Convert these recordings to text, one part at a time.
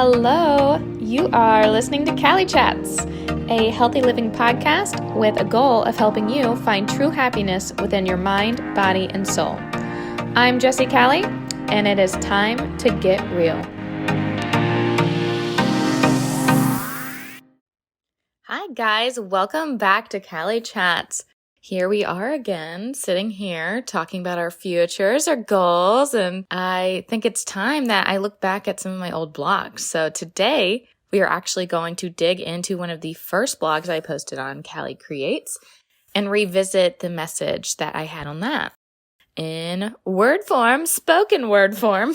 Hello, you are listening to Cali Chats, a healthy living podcast with a goal of helping you find true happiness within your mind, body, and soul. I'm Jessie Cali, and it is time to get real. Hi guys, welcome back to Cali Chats. Here we are again, sitting here talking about our futures, our goals, and I think it's time that I look back at some of my old blogs. So today, we are actually going to dig into one of the first blogs I posted on Cali Creates and revisit the message that I had on that in word form, spoken word form.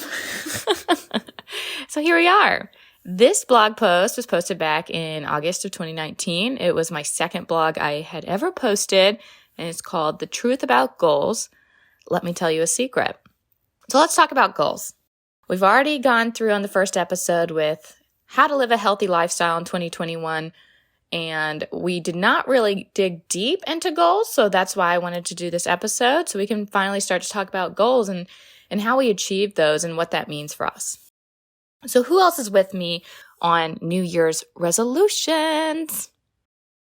So here we are. This blog post was posted back in August of 2019. It was my second blog I had ever posted, and it's called The Truth About Goals. Let me tell you a secret. So let's talk about goals. We've already gone through on the first episode with how to live a healthy lifestyle in 2021, and we did not really dig deep into goals, so that's why I wanted to do this episode, so we can finally start to talk about goals and how we achieve those and what that means for us. So who else is with me on New Year's resolutions?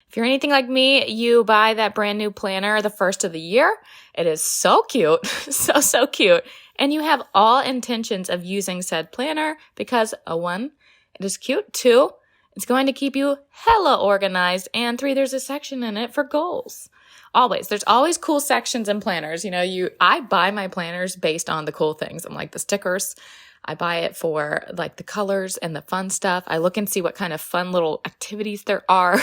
If you're anything like me, you buy that brand new planner the first of the year. It is so cute, so cute. And you have all intentions of using said planner because 1, it is cute. 2, it's going to keep you hella organized. And 3, there's a section in it for goals. There's always cool sections in planners. I buy my planners based on the cool things. I'm like the stickers. I buy it for like the colors and the fun stuff. I look and see what kind of fun little activities there are.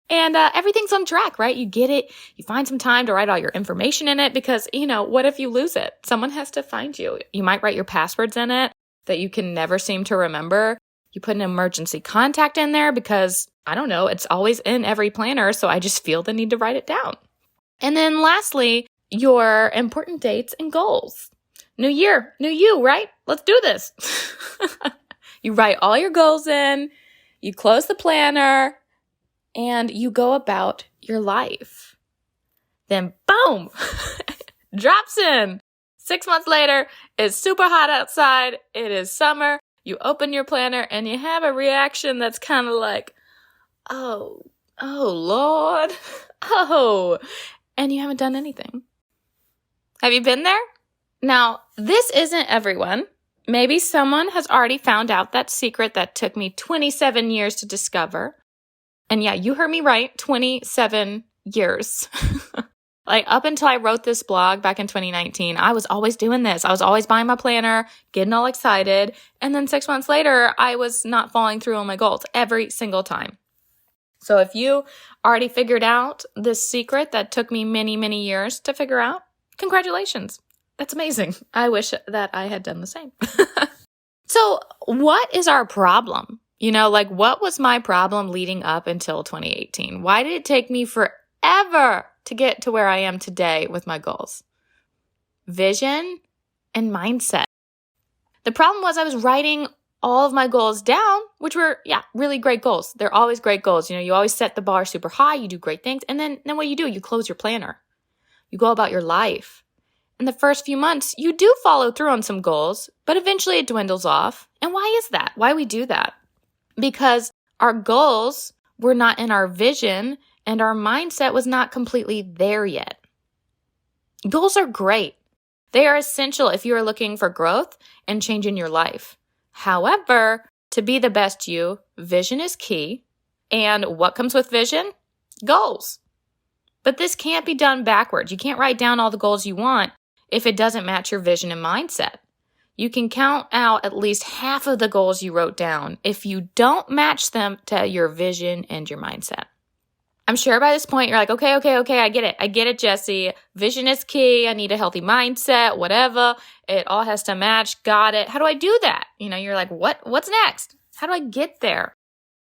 And everything's on track, right? You get it. You find some time to write all your information in it because, what if you lose it? Someone has to find you. You might write your passwords in it that you can never seem to remember. You put an emergency contact in there because, I don't know, it's always in every planner, so I just feel the need to write it down. And then lastly, your important dates and goals. New year, new you, right? Let's do this. You write all your goals in, you close the planner, and you go about your life. Then boom, drops in. 6 months later, it's super hot outside. It is summer. You open your planner and you have a reaction that's kind of like, oh, Lord, and you haven't done anything. Have you been there? Now, this isn't everyone. Maybe someone has already found out that secret that took me 27 years to discover. And yeah, you heard me right, 27 years. Like up until I wrote this blog back in 2019, I was always doing this. I was always buying my planner, getting all excited. And then 6 months later, I was not following through on my goals every single time. So if you already figured out this secret that took me many, many years to figure out, congratulations. That's amazing. I wish that I had done the same. So what is our problem? What was my problem leading up until 2018? Why did it take me forever to get to where I am today with my goals? Vision and mindset. The problem was I was writing all of my goals down, which were, really great goals. They're always great goals. You always set the bar super high. You do great things. And then what do? You close your planner. You go about your life. In the first few months, you do follow through on some goals, but eventually it dwindles off. And why is that? Why we do that? Because our goals were not in our vision and our mindset was not completely there yet. Goals are great. They are essential if you are looking for growth and change in your life. However, to be the best you, vision is key. And what comes with vision? Goals. But this can't be done backwards. You can't write down all the goals you want if it doesn't match your vision and mindset. You can count out at least half of the goals you wrote down if you don't match them to your vision and your mindset. I'm sure by this point you're like, okay, I get it, Jessie. Vision is key. I need a healthy mindset, whatever. It all has to match. Got it. How do I do that? You're like, what's next? How do I get there?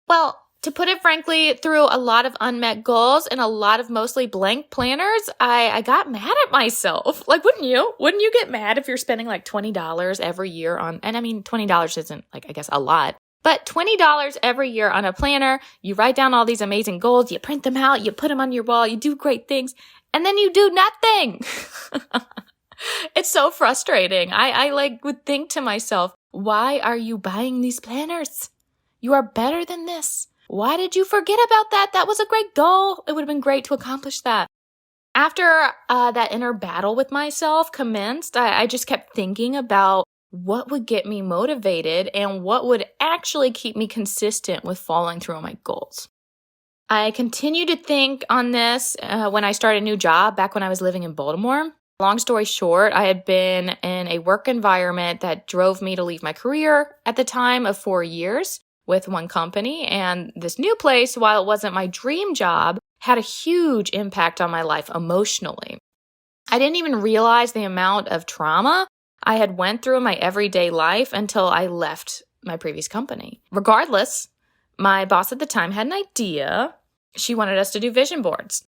Well, to put it frankly, through a lot of unmet goals and a lot of mostly blank planners, I got mad at myself. Like, wouldn't you? Wouldn't you get mad if you're spending like $20 every year on, and I mean, $20 isn't like, I guess, a lot, but $20 every year on a planner, you write down all these amazing goals, you print them out, you put them on your wall, you do great things, and then you do nothing. It's so frustrating. I would think to myself, Why are you buying these planners? You are better than this. Why did you forget about that? That was a great goal. It would have been great to accomplish that. After that inner battle with myself commenced, I just kept thinking about what would get me motivated and what would actually keep me consistent with following through on my goals. I continued to think on this when I started a new job back when I was living in Baltimore. Long story short, I had been in a work environment that drove me to leave my career at the time of 4 years with one company. And this new place, while it wasn't my dream job, had a huge impact on my life emotionally. I didn't even realize the amount of trauma I had went through in my everyday life until I left my previous company. Regardless, my boss at the time had an idea. She wanted us to do vision boards.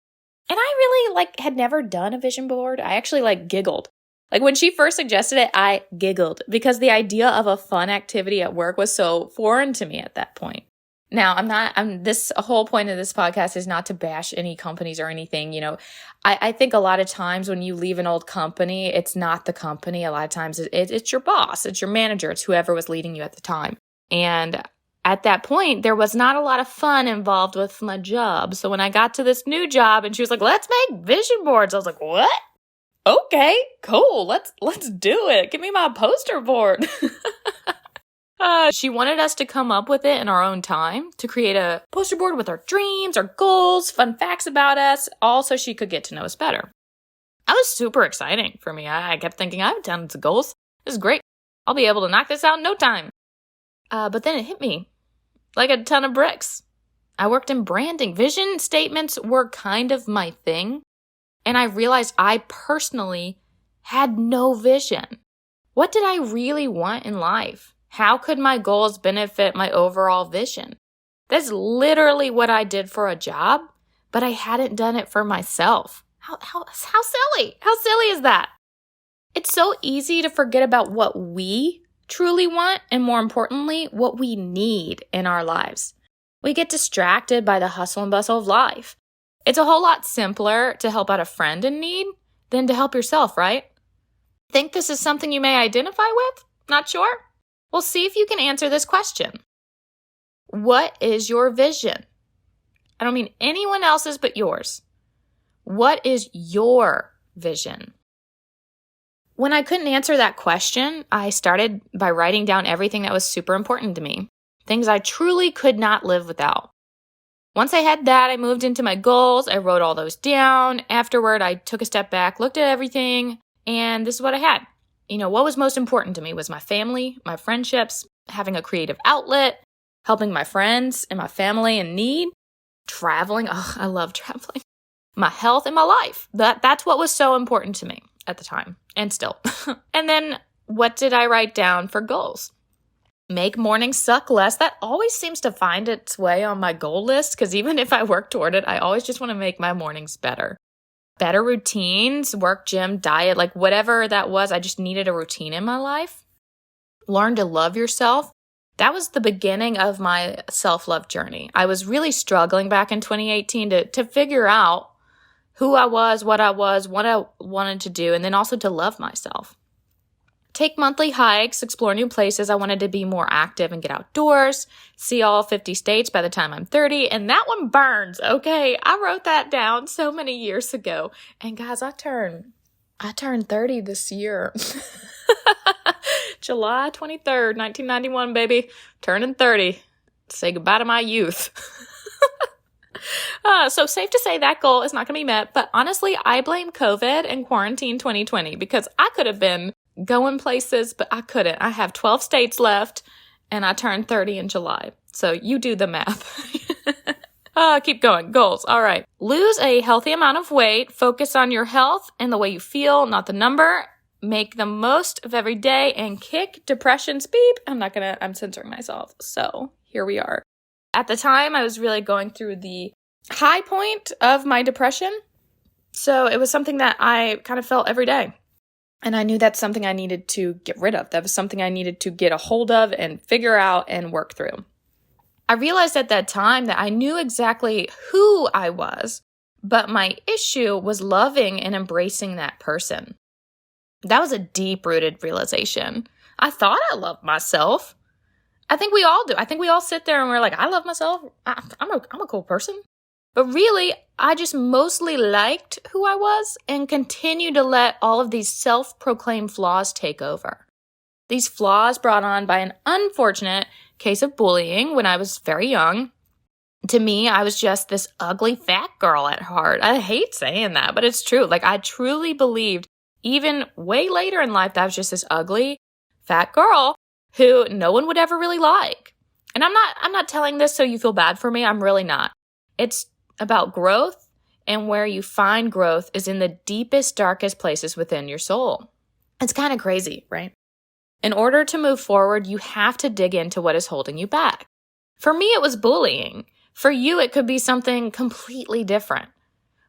And I really had never done a vision board. I actually giggled. When she first suggested it, I giggled because the idea of a fun activity at work was so foreign to me at that point. Now, this whole point of this podcast is not to bash any companies or anything. I think a lot of times when you leave an old company, it's not the company. A lot of times it's your boss, it's your manager, it's whoever was leading you at the time. And at that point, there was not a lot of fun involved with my job. So when I got to this new job and she was like, let's make vision boards, I was like, what? Okay, cool. Let's do it. Give me my poster board. She wanted us to come up with it in our own time, to create a poster board with our dreams, our goals, fun facts about us, all so she could get to know us better. That was super exciting for me. I kept thinking, I have tons of goals. This is great. I'll be able to knock this out in no time. But then it hit me like a ton of bricks. I worked in branding. Vision statements were kind of my thing. And I realized I personally had no vision. What did I really want in life? How could my goals benefit my overall vision? That's literally what I did for a job, but I hadn't done it for myself. How silly? How silly is that? It's so easy to forget about what we truly want and, more importantly, what we need in our lives. We get distracted by the hustle and bustle of life. It's a whole lot simpler to help out a friend in need than to help yourself, right? Think this is something you may identify with? Not sure? Well, see if you can answer this question. What is your vision? I don't mean anyone else's but yours. What is your vision? When I couldn't answer that question, I started by writing down everything that was super important to me, things I truly could not live without. Once I had that, I moved into my goals. I wrote all those down. Afterward, I took a step back, looked at everything, and this is what I had. What was most important to me was my family, my friendships, having a creative outlet, helping my friends and my family in need, traveling. Oh, I love traveling. My health and my life. That's what was so important to me at the time, and still. And then what did I write down for goals? Make mornings suck less. That always seems to find its way on my goal list because even if I work toward it, I always just want to make my mornings better. Better routines, work, gym, diet, whatever that was, I just needed a routine in my life. Learn to love yourself. That was the beginning of my self-love journey. I was really struggling back in 2018 to figure out who I was, what I wanted to do, and then also to love myself. Take monthly hikes, explore new places. I wanted to be more active and get outdoors, see all 50 states by the time I'm 30, and that one burns, okay? I wrote that down so many years ago. And guys, I turned 30 this year. July 23rd, 1991, baby. Turning 30. Say goodbye to my youth. So safe to say that goal is not going to be met, but honestly, I blame COVID and quarantine 2020 because I could have been going places, but I couldn't. I have 12 states left, and I turned 30 in July. So you do the math. Keep going. Goals. All right. Lose a healthy amount of weight. Focus on your health and the way you feel, not the number. Make the most of every day and kick depression's beep. I'm censoring myself. So here we are. At the time, I was really going through the high point of my depression. So it was something that I kind of felt every day. And I knew that's something I needed to get rid of. That was something I needed to get a hold of and figure out and work through. I realized at that time that I knew exactly who I was, but my issue was loving and embracing that person. That was a deep-rooted realization. I thought I loved myself. I think we all do. I think we all sit there and we're like, I love myself. I'm a cool person. But really, I just mostly liked who I was and continued to let all of these self-proclaimed flaws take over. These flaws brought on by an unfortunate case of bullying when I was very young. To me, I was just this ugly fat girl at heart. I hate saying that, but it's true. Like, I truly believed, even way later in life, that I was just this ugly fat girl who no one would ever really like. And I'm not telling this so you feel bad for me. I'm really not. It's about growth, and where you find growth is in the deepest, darkest places within your soul. It's kind of crazy, right? In order to move forward, you have to dig into what is holding you back. For me, it was bullying. For you, it could be something completely different.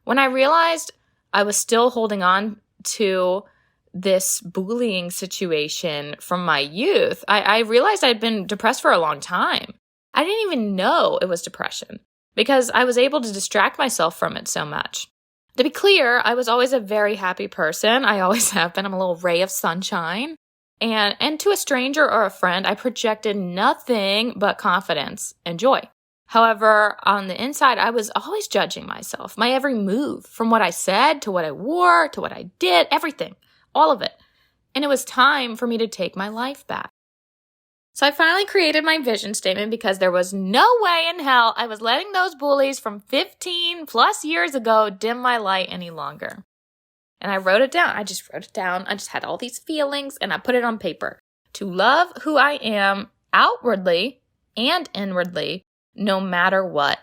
When I realized I was still holding on to this bullying situation from my youth, I realized I'd been depressed for a long time. I didn't even know it was depression because I was able to distract myself from it so much. To be clear, I was always a very happy person. I always have been. I'm a little ray of sunshine. And to a stranger or a friend, I projected nothing but confidence and joy. However, on the inside, I was always judging myself, my every move, from what I said to what I wore to what I did, everything, all of it. And it was time for me to take my life back. So I finally created my vision statement because there was no way in hell I was letting those bullies from 15 plus years ago dim my light any longer. And I wrote it down. I just wrote it down. I just had all these feelings and I put it on paper. To love who I am outwardly and inwardly, no matter what.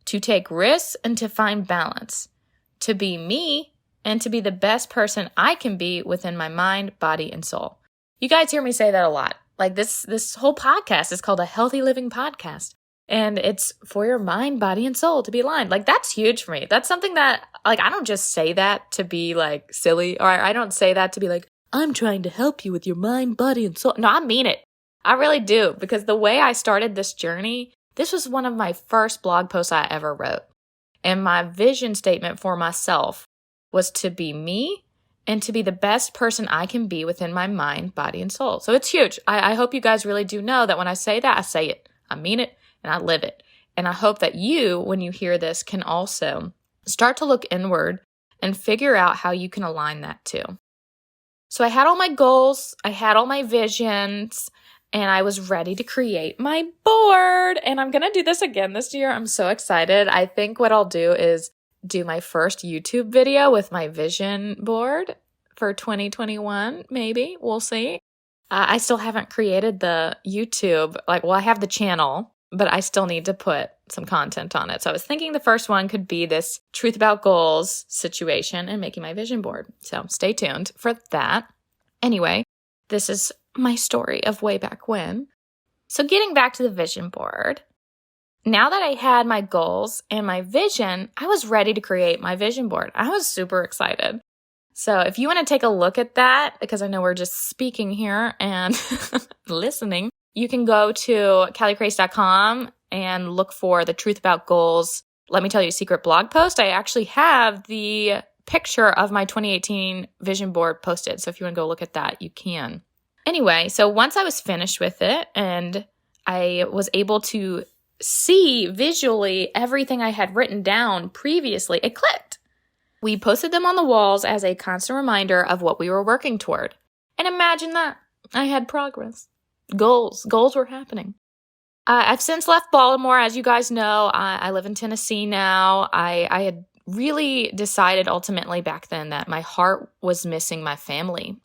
To take risks and to find balance. To be me and to be the best person I can be within my mind, body, and soul. You guys hear me say that a lot. Like this whole podcast is called a Healthy Living Podcast. And it's for your mind, body, and soul to be aligned. Like, that's huge for me. That's something that, like, I don't just say that to be, like, silly. Or I don't say that to be like, I'm trying to help you with your mind, body, and soul. No, I mean it. I really do. Because the way I started this journey, this was one of my first blog posts I ever wrote. And my vision statement for myself was to be me and to be the best person I can be within my mind, body, and soul. So it's huge. I hope you guys really do know that when I say that, I say it. I mean it. And I live it. And I hope that you, when you hear this, can also start to look inward and figure out how you can align that too. So I had all my goals, I had all my visions, and I was ready to create my board. And I'm going to do this again this year. I'm so excited. I think what I'll do is do my first YouTube video with my vision board for 2021, maybe. We'll see. I still haven't created the YouTube. I have the channel, but I still need to put some content on it. So I was thinking the first one could be this truth about goals situation and making my vision board. So stay tuned for that. Anyway, this is my story of way back when. So getting back to the vision board, now that I had my goals and my vision, I was ready to create my vision board. I was super excited. So if you want to take a look at that, because I know we're just speaking here and listening, you can go to calicrace.com and look for the Truth About Goals. Let me tell you a secret blog post. I actually have the picture of my 2018 vision board posted. So if you want to go look at that, you can. Anyway, so once I was finished with it and I was able to see visually everything I had written down previously, it clicked. We posted them on the walls as a constant reminder of what we were working toward. And imagine that. I had progress. Goals were happening. I've since left Baltimore. As you guys know, I live in Tennessee now. I had really decided ultimately back then that my heart was missing my family.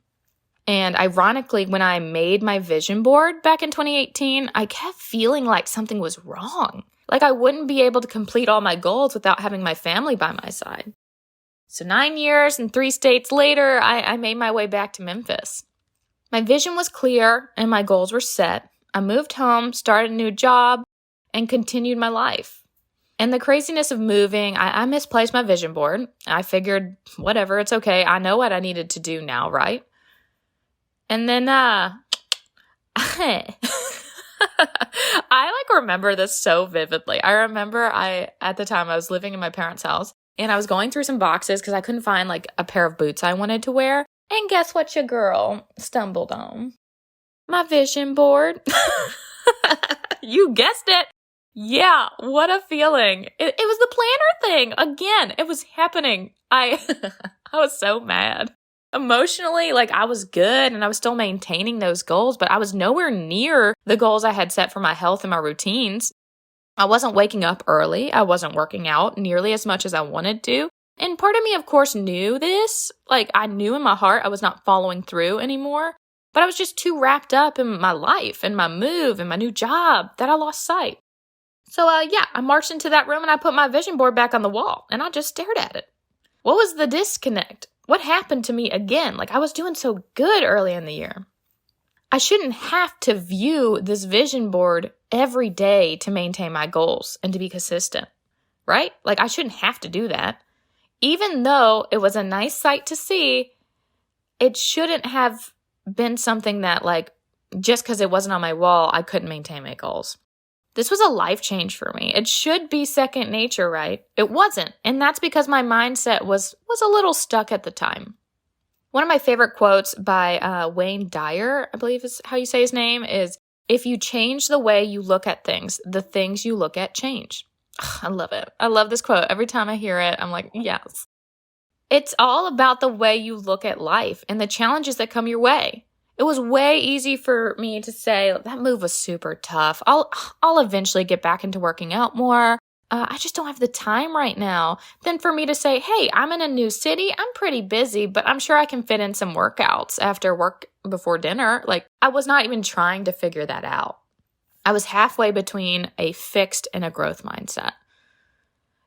And ironically, when I made my vision board back in 2018, I kept feeling like something was wrong. Like I wouldn't be able to complete all my goals without having my family by my side. So 9 years and 3 states later, I made my way back to Memphis. My vision was clear and my goals were set. I moved home, started a new job, and continued my life. And the craziness of moving, I misplaced my vision board. I figured, whatever, it's okay. I know what I needed to do now, right? And then, I remember this so vividly. I remember at the time I was living in my parents' house and I was going through some boxes because I couldn't find a pair of boots I wanted to wear. And guess what your girl stumbled on? My vision board. You guessed it. Yeah, what a feeling. It was the planner thing. Again, it was happening. I was so mad. Emotionally, like I was good and I was still maintaining those goals, but I was nowhere near the goals I had set for my health and my routines. I wasn't waking up early. I wasn't working out nearly as much as I wanted to. And part of me, of course, knew this. Like I knew in my heart I was not following through anymore, but I was just too wrapped up in my life and my move and my new job that I lost sight. So I marched into that room and I put my vision board back on the wall and I just stared at it. What was the disconnect? What happened to me again? Like I was doing so good early in the year. I shouldn't have to view this vision board every day to maintain my goals and to be consistent, right? Like I shouldn't have to do that. Even though it was a nice sight to see, it shouldn't have been something that like, just because it wasn't on my wall, I couldn't maintain my goals. This was a life change for me. It should be second nature, right? It wasn't. And that's because my mindset was a little stuck at the time. One of my favorite quotes by Wayne Dyer, I believe is how you say his name, is, if you change the way you look at things, the things you look at change. I love it. I love this quote. Every time I hear it, I'm like, yes. It's all about the way you look at life and the challenges that come your way. It was way easy for me to say, that move was super tough. I'll eventually get back into working out more. I just don't have the time right now. Then for me to say, hey, I'm in a new city. I'm pretty busy, but I'm sure I can fit in some workouts after work before dinner. Like I was not even trying to figure that out. I was halfway between a fixed and a growth mindset.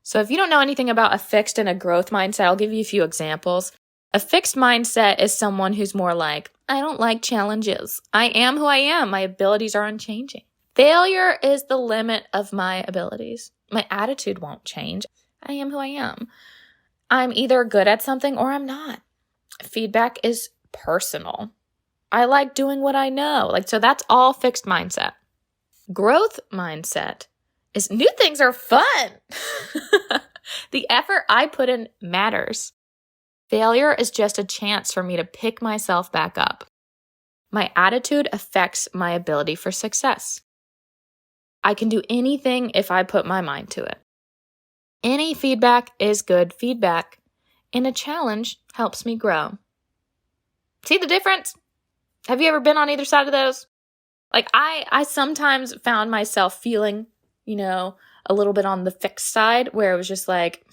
So if you don't know anything about a fixed and a growth mindset, I'll give you a few examples. A fixed mindset is someone who's more like, I don't like challenges. I am who I am. My abilities are unchanging. Failure is the limit of my abilities. My attitude won't change. I am who I am. I'm either good at something or I'm not. Feedback is personal. I like doing what I know. So that's all fixed mindset. Growth mindset is new things are fun. The effort I put in matters. Failure is just a chance for me to pick myself back up. My attitude affects my ability for success. I can do anything if I put my mind to it. Any feedback is good feedback, and a challenge helps me grow. See the difference? Have you ever been on either side of those? I sometimes found myself feeling, a little bit on the fixed side where it was just like,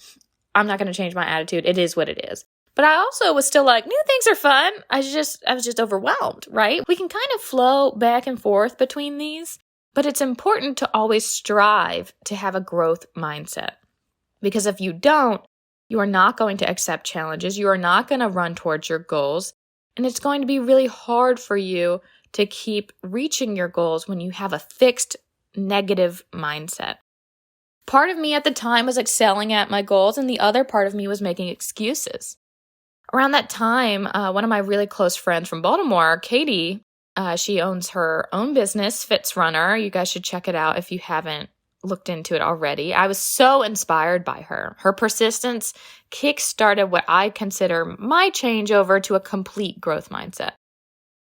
I'm not going to change my attitude. It is what it is. But I also was still like, new things are fun. I was just overwhelmed, right? We can kind of flow back and forth between these, but it's important to always strive to have a growth mindset. Because if you don't, you are not going to accept challenges. You are not going to run towards your goals. And it's going to be really hard for you to keep reaching your goals when you have a fixed negative mindset. Part of me at the time was excelling at my goals, and the other part of me was making excuses. Around that time, one of my really close friends from Baltimore, Katie, she owns her own business, Fits Runner. You guys should check it out if you haven't looked into it already. I was so inspired by her. Her persistence kickstarted what I consider my changeover to a complete growth mindset.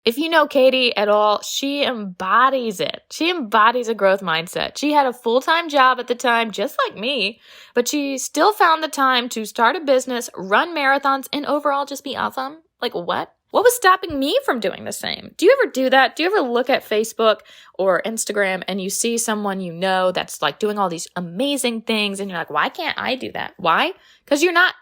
If you know Katie at all, she embodies it. She embodies a growth mindset. She had a full-time job at the time, just like me, but she still found the time to start a business, run marathons, and overall just be awesome. What? What was stopping me from doing the same? Do you ever do that? Do you ever look at Facebook or Instagram and you see someone that's doing all these amazing things and you're like, why can't I do that? Why? Because you're not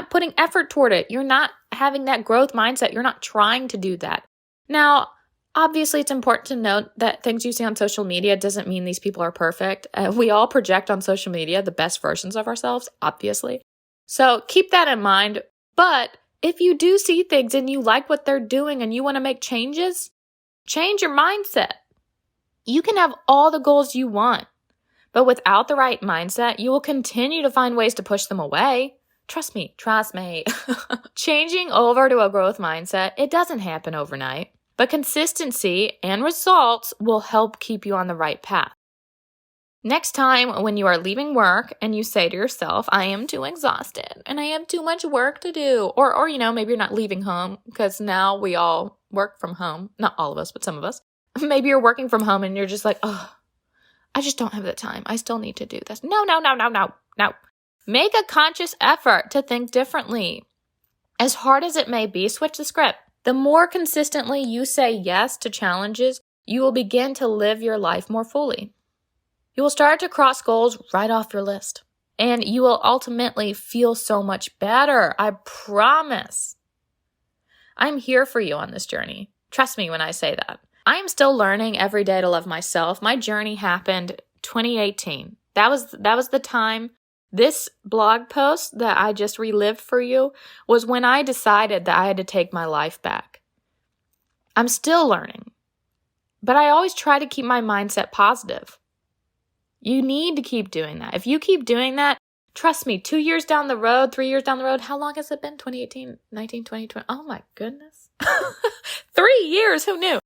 putting effort toward it. You're not having that growth mindset. You're not trying to do that. Now, obviously, it's important to note that things you see on social media doesn't mean these people are perfect. We all project on social media the best versions of ourselves, obviously. So keep that in mind. But if you do see things and you like what they're doing and you want to make changes, change your mindset. You can have all the goals you want, but without the right mindset, you will continue to find ways to push them away. Trust me. Changing over to a growth mindset, it doesn't happen overnight. But consistency and results will help keep you on the right path. Next time when you are leaving work and you say to yourself, I am too exhausted and I have too much work to do, or maybe you're not leaving home because now we all work from home. Not all of us, but some of us. Maybe you're working from home and you're just like, oh, I just don't have the time. I still need to do this. No. Make a conscious effort to think differently. As hard as it may be, switch the script. The more consistently you say yes to challenges, you will begin to live your life more fully. You will start to cross goals right off your list. And you will ultimately feel so much better. I promise. I'm here for you on this journey. Trust me when I say that. I am still learning every day to love myself. My journey happened 2018. That was the time. This blog post that I just relived for you was when I decided that I had to take my life back. I'm still learning, but I always try to keep my mindset positive. You need to keep doing that. If you keep doing that, trust me, 2 years down the road, 3 years down the road, how long has it been? 2018, 19, 20, 20. Oh my goodness. 3 years, who knew?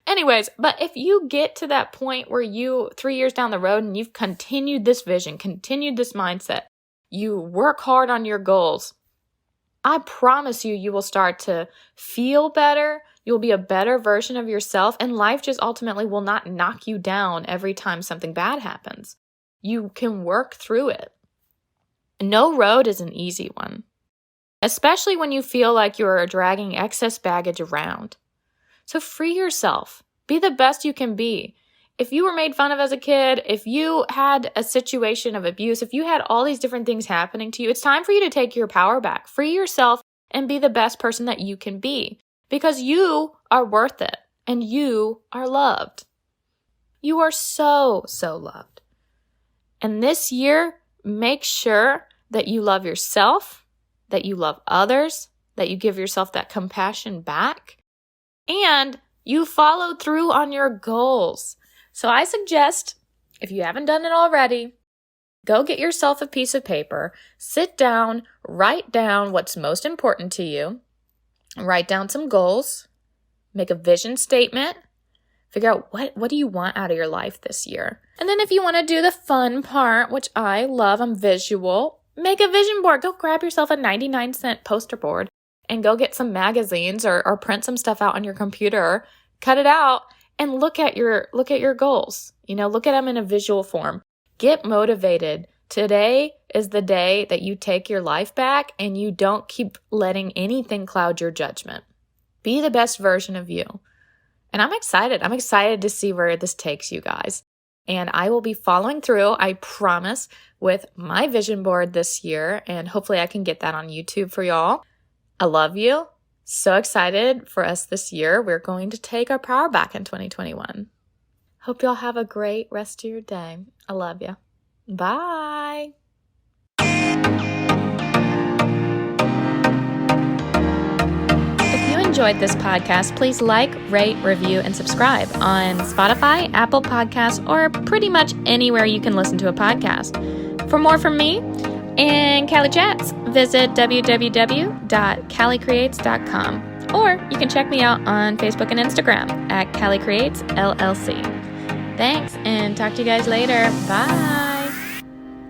Anyways, but if you get to that point where 3 years down the road and you've continued this vision, continued this mindset, you work hard on your goals, I promise you will start to feel better. You'll be a better version of yourself, and life just ultimately will not knock you down every time something bad happens. You can work through it. No road is an easy one, especially when you feel like you're dragging excess baggage around. So free yourself. Be the best you can be. If you were made fun of as a kid, if you had a situation of abuse, if you had all these different things happening to you, it's time for you to take your power back. Free yourself and be the best person that you can be, because you are worth it and you are loved. You are so, so loved. And this year, make sure that you love yourself, that you love others, that you give yourself that compassion back, and you follow through on your goals. So I suggest, if you haven't done it already, go get yourself a piece of paper, sit down, write down what's most important to you, write down some goals, make a vision statement, figure out what do you want out of your life this year. And then if you want to do the fun part, which I love, I'm visual, make a vision board. Go grab yourself a 99-cent poster board and go get some magazines or print some stuff out on your computer, cut it out, and look at your goals. Look at them in a visual form. Get motivated. Today is the day that you take your life back and you don't keep letting anything cloud your judgment. Be the best version of you. And I'm excited. I'm excited to see where this takes you guys. And I will be following through, I promise, with my vision board this year. And hopefully I can get that on YouTube for y'all. I love you. So excited for us this year. We're going to take our power back in 2021. Hope y'all have a great rest of your day. I love you. Bye. If you enjoyed this podcast, please like, rate, review, and subscribe on Spotify, Apple Podcasts, or pretty much anywhere you can listen to a podcast. For more from me and Cali Chats, visit www.calicreates.com, or you can check me out on Facebook and Instagram at Cali Creates LLC. Thanks, and talk to you guys later. Bye.